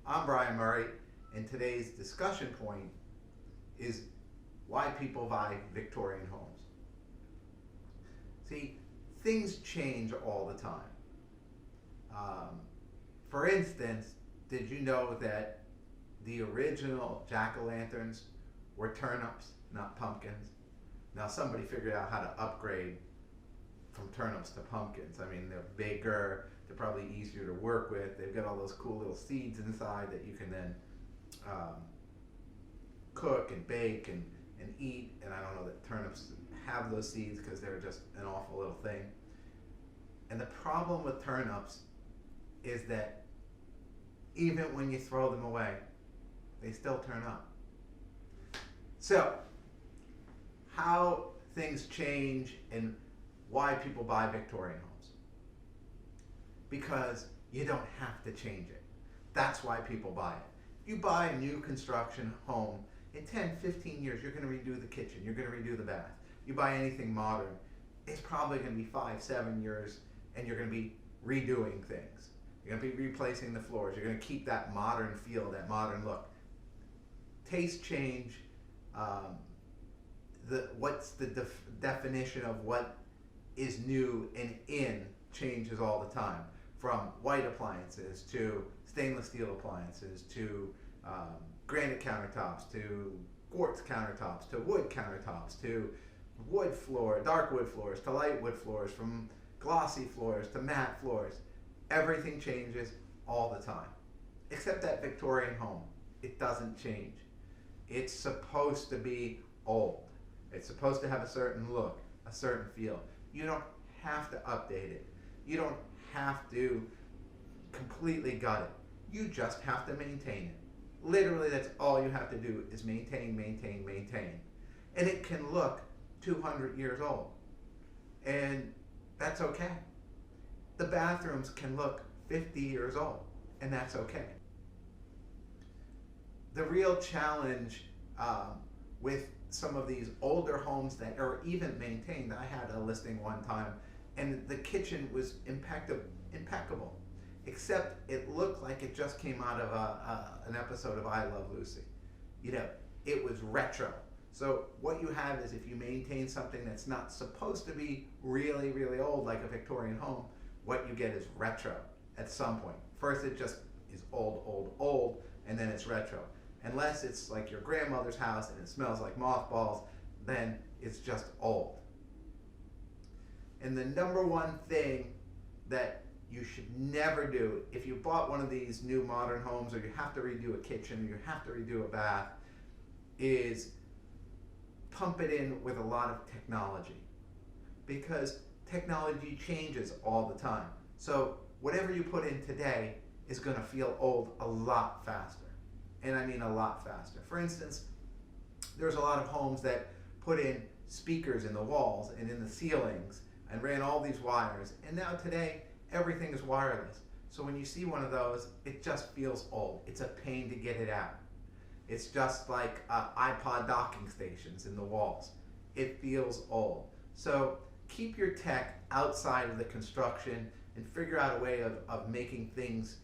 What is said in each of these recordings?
I'm Brian Murray, and today's discussion point is why people buy Victorian homes. See, things change all the time. For instance, did you know that the original jack-o'-lanterns were turnips, not pumpkins? Now somebody figured out how to upgrade from turnips to pumpkins. I mean, they're bigger, they're probably easier to work with, they've got all those cool little seeds inside that you can then cook and bake and eat. And I don't know that turnips have those seeds because they're just an awful little thing. And the problem with turnips is that even when you throw them away, they still turn up. So, how things change and why people buy Victorian homes. Because you don't have to change it. That's why people buy it. You buy a new construction home, in 10, 15 years, you're going to redo the kitchen, you're going to redo the bath. You buy anything modern, it's probably going to be 5, 7 years, and you're going to be redoing things. You're going to be replacing the floors. You're going to keep that modern feel, that modern look. Taste change. What's the definition of what is new and in changes all the time. From white appliances to stainless steel appliances to granite countertops to quartz countertops to wood countertops to dark wood floors to light wood floors, from glossy floors to matte floors. Everything changes all the time. Except that Victorian home. It doesn't change. It's supposed to be old. It's supposed to have a certain look, a certain feel. You don't have to update it. You don't have to completely gut it. You just have to maintain it. Literally, that's all you have to do is maintain, maintain, maintain. And it can look 200 years old. And that's okay. The bathrooms can look 50 years old, and that's okay. The real challenge with some of these older homes that are even maintained, I had a listing one time, and the kitchen was impeccable, except it looked like it just came out of an episode of I Love Lucy. You know, it was retro. So what you have is, if you maintain something that's not supposed to be really, really old, like a Victorian home, what you get is retro at some point. First it just is old, and then it's retro. Unless it's like your grandmother's house and it smells like mothballs, then it's just old. And the number one thing that you should never do if you bought one of these new modern homes, or you have to redo a kitchen, or you have to redo a bath, is pump it in with a lot of technology. Because technology changes all the time. So whatever you put in today is going to feel old a lot faster. And I mean a lot faster. For instance, there's a lot of homes that put in speakers in the walls and in the ceilings and ran all these wires. And now today, everything is wireless. So when you see one of those, it just feels old. It's a pain to get it out. It's just like iPod docking stations in the walls. It feels old. So keep your tech outside of the construction and figure out a way of making things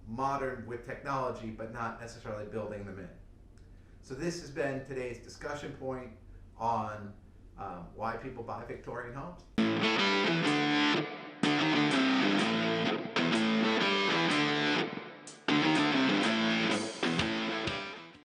modern with technology, but not necessarily building them in. So this has been today's discussion point on why people buy Victorian homes.